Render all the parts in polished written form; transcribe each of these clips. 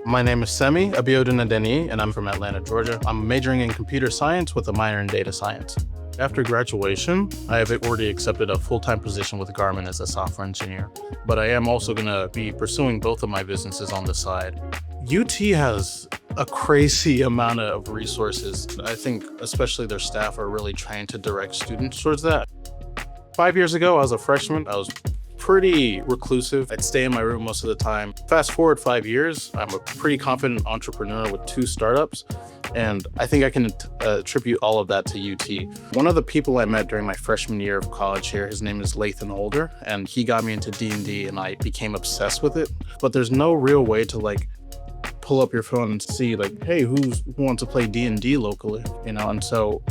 My name is Semmy Abiodun-Adeniyi, and I'm from Atlanta, Georgia. I'm majoring in computer science with a minor in data science. After graduation, I have already accepted a full-time position with Garmin as a software engineer, but I am also going to be pursuing both of my businesses on the side. UT has a crazy amount of resources. I think especially their staff are really trying to direct students towards that. 5 years ago, I was a freshman. I was pretty reclusive. I'd stay in my room most of the time. Fast forward 5 years, I'm a pretty confident entrepreneur with 2 startups, and I think I can attribute all of that to UT. One of the people I met during my freshman year of college here, his name is Laython, and he got me into D&D, and I became obsessed with it. But there's no real way to pull up your phone and see hey, who wants to play D&D locally, And so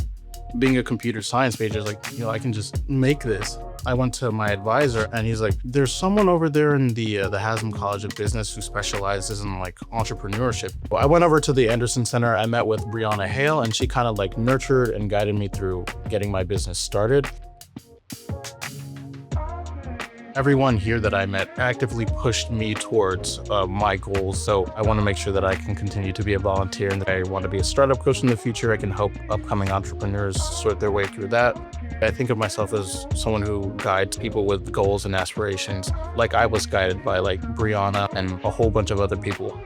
being a computer science major is I can just make this. I went to my advisor and he's like, there's someone over there in the Haslam College of Business who specializes in entrepreneurship. I went over to the Anderson Center. I met with Brianna Hale, and she kind of nurtured and guided me through getting my business started. Everyone here that I met actively pushed me towards my goals. So I want to make sure that I can continue to be a volunteer, and that I want to be a startup coach in the future. I can help upcoming entrepreneurs sort their way through that. I think of myself as someone who guides people with goals and aspirations, like I was guided by Brianna and a whole bunch of other people.